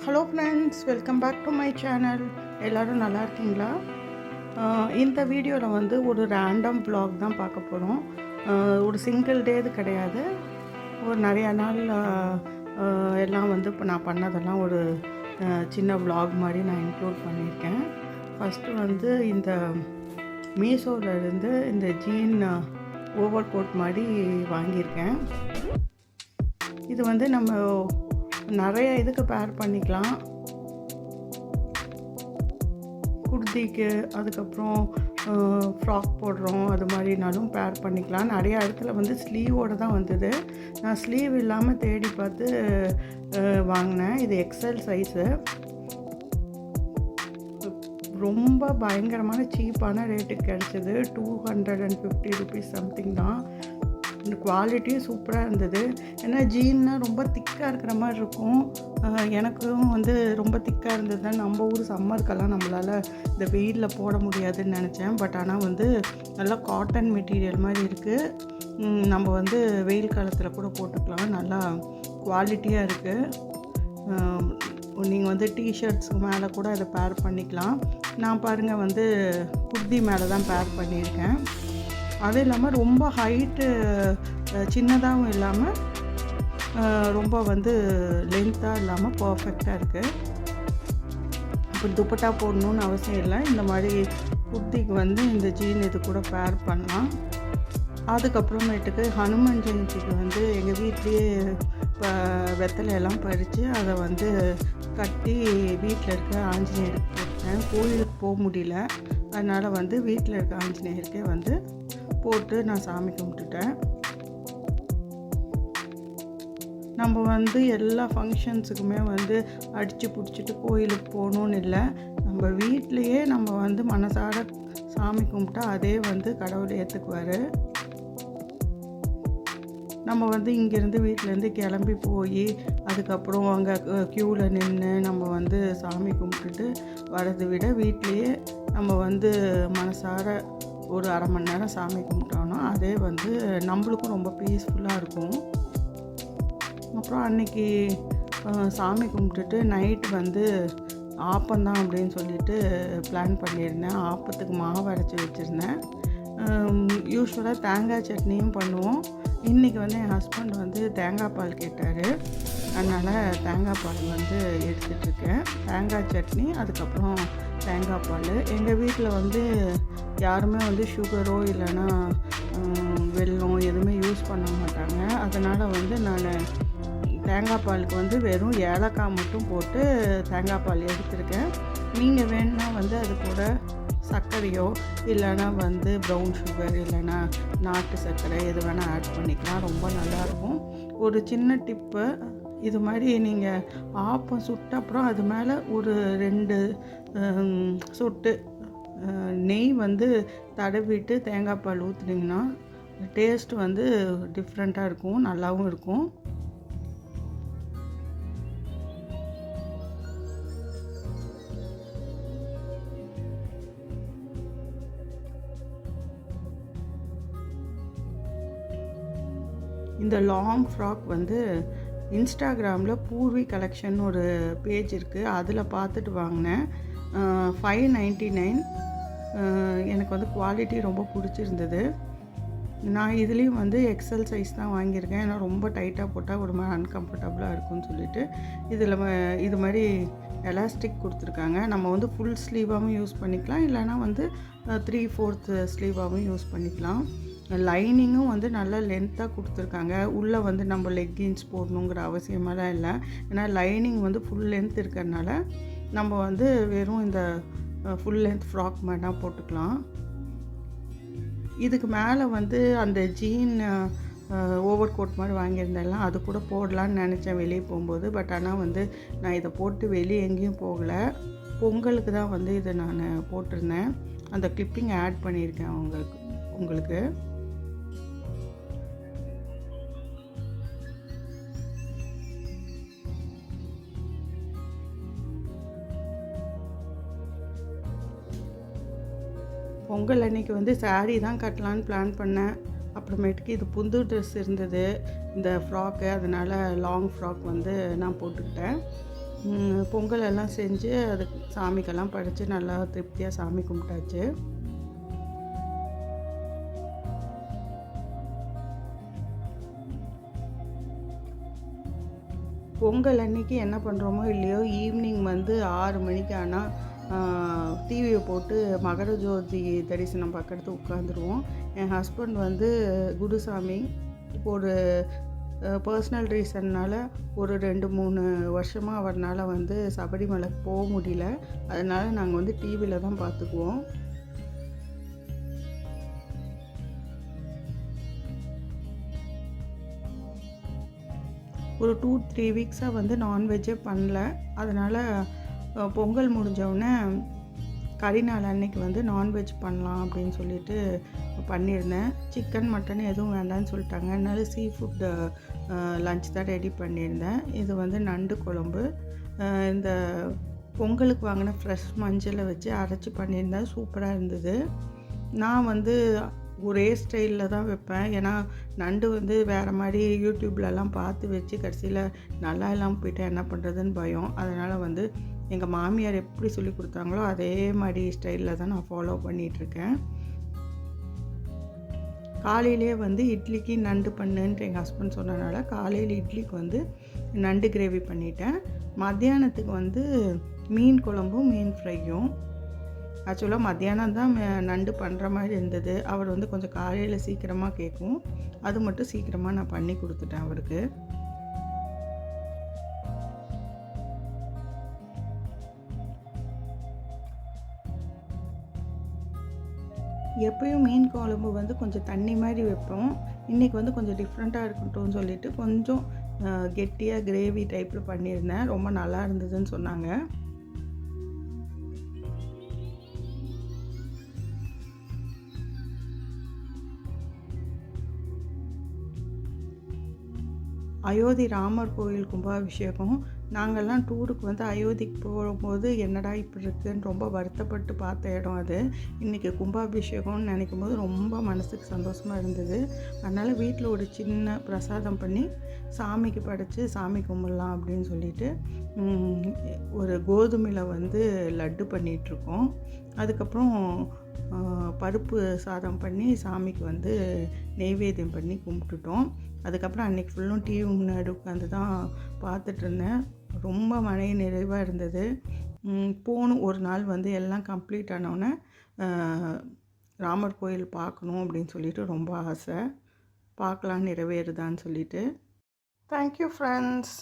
Hello friends, welcome back to my channel. எல்லோரும் நல்லா இருக்கீங்களா? இந்த வீடியோவில் வந்து ஒரு ரேண்டம் vlog தான் பார்க்க போகிறோம். ஒரு சிங்கிள் டே இது கிடையாது. ஒரு நிறையா நாள் எல்லாம் வந்து இப்போ நான் பண்ணதெல்லாம் ஒரு சின்ன vlog மாதிரி நான் இன்க்ளூட் பண்ணியிருக்கேன். ஃபஸ்ட்டு வந்து இந்த மீஷோவிலேருந்து இந்த ஜீன் ஓவர் கோட் மாதிரி வாங்கியிருக்கேன். இது வந்து நம்ம நிறைய இதுக்கு பேர் பண்ணிக்கலாம். குர்திக்கு, அதுக்கப்புறம் ஃப்ராக் போடுறோம், அது மாதிரினாலும் பேர் பண்ணிக்கலாம். நிறையா இடத்துல வந்து ஸ்லீவோடு தான் வந்தது. நான் ஸ்லீவ் இல்லாமல் தேடி பார்த்து வாங்கினேன். இது எக்ஸல் சைஸு. ரொம்ப பயங்கரமான சீப்பான ரேட்டுக்கு கிடச்சிது. 250 ருபீஸ் சம்திங் தான். இந்த குவாலிட்டியும் சூப்பராக இருந்தது. ஏன்னா ஜீன்னா ரொம்ப திக்காக இருக்கிற மாதிரி இருக்கும். எனக்கும் வந்து ரொம்ப திக்காக இருந்தது தான். நம்ம ஊர் சம்மருக்கெல்லாம் நம்மளால் இந்த வெயிலில் போட முடியாதுன்னு நினச்சேன். பட் ஆனால் வந்து நல்லா காட்டன் மெட்டீரியல் மாதிரி இருக்குது. நம்ம வந்து வெயில் காலத்தில் கூட போட்டுக்கலாம். நல்லா குவாலிட்டியாக இருக்குது. நீங்கள் வந்து டிஷர்ட்ஸுக்கு மேலே கூட அதை பேர் பண்ணிக்கலாம். நான் பாருங்கள் வந்து குர்தி மேலே தான் பேர் பண்ணியிருக்கேன். அது இல்லாமல் ரொம்ப ஹைட்டு சின்னதாகவும் இல்லாமல் ரொம்ப வந்து லென்த்தாக இல்லாமல் பர்ஃபெக்டாக இருக்குது. இப்போ துப்பட்டா போடணுன்னு அவசியம் இல்லை. இந்த மாதிரி குர்திக்கு வந்து இந்த ஜீன் இது கூட பேர் பண்ணலாம். அதுக்கப்புறமேட்டுக்கு ஹனுமான் ஜெயந்திக்கு வந்து எங்கள் வீட்லேயே இப்போ வெத்தலையெல்லாம் பறித்து அதை வந்து கட்டி வீட்டில் இருக்க ஆஞ்சநேயருக்கு போட்டேன். கோயிலுக்கு போக முடியல, அதனால் வந்து வீட்டில் இருக்க ஆஞ்சநேயருக்கே வந்து போட்டு நான் சாமி கும்பிட்டுட்டேன். நம்ம வந்து எல்லா ஃபங்க்ஷன்ஸுக்குமே வந்து அடித்து பிடிச்சிட்டு கோயிலுக்கு போகணுன்னு இல்லை. நம்ம வீட்லேயே நம்ம வந்து மனசார சாமி கும்பிட்டா அதே வந்து கடவுள் ஏற்றுக்குவார். நம்ம வந்து இங்கேருந்து வீட்டிலேருந்து கிளம்பி போய் அதுக்கப்புறம் அங்கே க்யூவில் நின்று நம்ம வந்து சாமி கும்பிட்டுட்டு வரதை விட வீட்லேயே நம்ம வந்து மனசார ஒரு அரை மணி நேரம் சாமி கும்பிட்டோன்னா அதே வந்து நம்மளுக்கும் ரொம்ப பீஸ்ஃபுல்லாக இருக்கும். அப்புறம் அன்றைக்கி சாமி கும்பிட்டுட்டு நைட்டு வந்து ஆப்பந்தான் அப்படின்னு சொல்லிட்டு பிளான் பண்ணியிருந்தேன். ஆப்பத்துக்கு மாவு அரைச்சி வச்சுருந்தேன். யூஸ்வலாக தேங்காய் சட்னியும் பண்ணுவோம். இன்றைக்கி வந்து என் ஹஸ்பண்ட் வந்து தேங்காய் பால் கேட்டார். அதனால் தேங்காய் பால் வந்து எடுத்துகிட்ருக்கேன். தேங்காய் சட்னி, அதுக்கப்புறம் தேங்காய் பால். எங்கள் வீட்டில் வந்து யாருமே வந்து சுகரோ இல்லைன்னா வெல்லம் எதுவுமே யூஸ் பண்ண மாட்டாங்க. அதனால் வந்து நான் தேங்காய் பாலுக்கு வந்து வெறும் ஏலக்காய் மட்டும் போட்டு தேங்காய் பால் எடுத்துருக்கேன். நீங்கள் வேணுன்னா வந்து அது கூட சர்க்கரையோ இல்லைன்னா வந்து ப்ரௌன் சுகர் இல்லைன்னா நாட்டு சர்க்கரை எது வேணால் ஆட் பண்ணிக்கலாம். ரொம்ப நல்லாயிருக்கும். ஒரு சின்ன டிப்பு, இது மாதிரி நீங்கள் ஆப்பம் சுட்ட அப்புறம் அது மேலே ஒரு 2 சொட்டு நெய் வந்து தடவிட்டு தேங்காய் பால் ஊற்றுனீங்கன்னா டேஸ்ட் வந்து டிஃப்ரெண்ட்டாக இருக்கும், நல்லாவும் இருக்கும். இந்த லாங் ஃப்ராக் வந்து இன்ஸ்டாகிராமில் பூர்வி கலெக்ஷன் ஒரு பேஜ் இருக்குது, அதில் பார்த்துட்டு வாங்கினேன். 599. எனக்கு வந்து குவாலிட்டி ரொம்ப பிடிச்சிருந்தது. நான் இதுலேயும் வந்து எக்ஸல் சைஸ் தான் வாங்கியிருக்கேன். ஏன்னா ரொம்ப டைட்டாக போட்டால் ஒரு மாதிரி அன்கம்ஃபர்டபுளாக இருக்கும்னு சொல்லிட்டு இதில் இது மாதிரி எலாஸ்டிக் கொடுத்துருக்காங்க. நம்ம வந்து ஃபுல் ஸ்லீவாகவும் யூஸ் பண்ணிக்கலாம், இல்லைனா வந்து 3/4 ஸ்லீவாகவும் யூஸ் பண்ணிக்கலாம். லைனிங்கும் வந்து நல்லா லென்த்தாக கொடுத்துருக்காங்க. உள்ளே வந்து நம்ம லெக்கின்ஸ் போடணுங்கிற அவசியமெல்லாம் இல்லை. ஏன்னா லைனிங் வந்து ஃபுல் லென்த் இருக்கிறதுனால நம்ம வந்து வெறும் இந்த ஃபுல் லென்த் ஃப்ராக் மாதிரி தான் போட்டுக்கலாம். இதுக்கு மேலே வந்து அந்த ஜீன் ஓவர் கோட் மாதிரி வாங்கியிருந்தேன்ல, அது கூட போடலான்னு நினச்சேன் வெளியே போகும்போது. பட் ஆனால் வந்து நான் இதை போட்டு வெளியே எங்கேயும் போகலை. பொங்கலுக்கு தான் வந்து இதை நான் போட்டிருந்தேன். அந்த கிளிப்பிங் ஆட் பண்ணியிருக்கேன் உங்களுக்கு. பொங்கல் அன்னைக்கு வந்து சாரீ தான் கட்டலான்னு பிளான் பண்ணேன். அப்புறமேட்டுக்கு இது புது ட்ரெஸ் இருந்தது இந்த ஃப்ராக்கு, அதனால் லாங் ஃப்ராக் வந்து நான் போட்டுக்கிட்டேன். பொங்கல் எல்லாம் செஞ்சு அதுக்கு சாமிக்கெல்லாம் படைச்சு நல்லா திருப்தியாக சாமி கும்பிட்டாச்சு. பொங்கல் அன்னைக்கு என்ன பண்ணுறோமோ இல்லையோ, ஈவினிங் வந்து 6 மணிக்கு ஆனால் டிவியை போட்டு மகர ஜோதி தரிசனம் பார்க்கறதுக்கு உட்காந்துருவோம். என் ஹஸ்பண்ட் வந்து குருசாமி ஒரு பர்சனல் ரீசன்னால் ஒரு 2-3 வருஷமாக அவர்னால் வந்து சபரிமலைக்கு போக முடியல. அதனால் நாங்கள் வந்து டிவியில் தான் பார்த்துக்குவோம். ஒரு 2-3 வீக்ஸாக வந்து நான்வெஜ்ஜே பண்ணல. அதனால் பொங்கல் முடிஞ்சவுடனே கரிநாள் அன்னைக்கு வந்து நான்வெஜ் பண்ணலாம் அப்படின்னு சொல்லிட்டு பண்ணியிருந்தேன். சிக்கன் மட்டன் எதுவும் வேண்டான்னு சொல்லிட்டாங்க. அதனால சீ ஃபுட் லன்ச் தான் ரெடி பண்ணியிருந்தேன். இது வந்து நண்டு குழம்பு. இந்த பொங்கலுக்கு வாங்கின ஃப்ரெஷ் மஞ்சளை வச்சு அரைச்சி பண்ணியிருந்தேன். சூப்பராக இருந்தது. நான் வந்து ஒரே ஸ்டைலில் தான் வைப்பேன். ஏன்னா நண்டு வந்து வேறு மாதிரி யூடியூப்லலாம் பார்த்து வச்சு கடைசியில் நல்லா இல்லாமல் போயிட்டா என்ன பண்ணுறதுன்னு பயம். அதனால் வந்து எங்கள் மாமியார் எப்படி சொல்லி கொடுத்தாங்களோ அதே மாதிரி ஸ்டைலில் தான் நான் ஃபாலோ பண்ணிகிட்ருக்கேன். காலையிலே வந்து இட்லிக்கு நண்டு பண்ணுன்ட்டு எங்கள் ஹஸ்பண்ட் சொன்னனால காலையில் இட்லிக்கு வந்து நண்டு கிரேவி பண்ணிட்டேன். மத்தியானத்துக்கு வந்து மீன் குழம்பும் மீன் ஃப்ரையும். ஆக்சுவலாக மத்தியானம் தான் நண்டு பண்ணுற மாதிரி இருந்தது. அவர் வந்து கொஞ்சம் காலையில் சீக்கிரமாக கேட்கும். அது மட்டும் சீக்கிரமாக நான் பண்ணி கொடுத்துட்டேன் அவருக்கு. எப்பயும் மீன் குழம்பு வந்து கொஞ்சம் தண்ணி மாதிரி வைப்போம். இன்றைக்கி வந்து கொஞ்சம் டிஃப்ரெண்ட்டாக இருக்கட்டும்னு சொல்லிவிட்டு கொஞ்சம் கெட்டியாக கிரேவி டைப்பில் பண்ணியிருந்தேன். ரொம்ப நல்லா இருந்ததுன்னு சொன்னாங்க. அயோத்தி ராமர் கோயில் கும்பாபிஷேகம். நாங்கள்லாம் டூருக்கு வந்து அயோத்திக்கு போகும்போது என்னடா இப்படி இருக்குதுன்னு ரொம்ப வருத்தப்பட்டு பார்த்த இடம் அது. இன்றைக்கி கும்பாபிஷேகம்னு நினைக்கும் போது ரொம்ப மனசுக்கு சந்தோஷமாக இருந்தது. அதனால் வீட்டில் ஒரு சின்ன பிரசாதம் பண்ணி சாமிக்கு படைச்சி சாமி கும்பிட்லாம் அப்படின்னு சொல்லிட்டு ஒரு கோதுமையில் வந்து லட்டு பண்ணிகிட்ருக்கோம். அதுக்கப்புறம் பருப்பு சாதம் பண்ணி சாமிக்கு வந்து நெய்வேத்தியம் பண்ணி கும்பிட்டுட்டோம். அதுக்கப்புறம் அன்றைக்கி ஃபுல்லும் டிவி முன்னாடி உட்காந்து தான் பார்த்துட்ருந்தேன். ரொம்ப மன நிறைவாக இருந்தது. போகணும் ஒரு நாள் வந்து எல்லாம் கம்ப்ளீட் ஆனோடனே ராமர் கோயில் பார்க்கணும் அப்படின்னு சொல்லிட்டு ரொம்ப ஆசை. பார்க்கலாம் நிறைவேறுதான்னு சொல்லிட்டு. Thank you friends.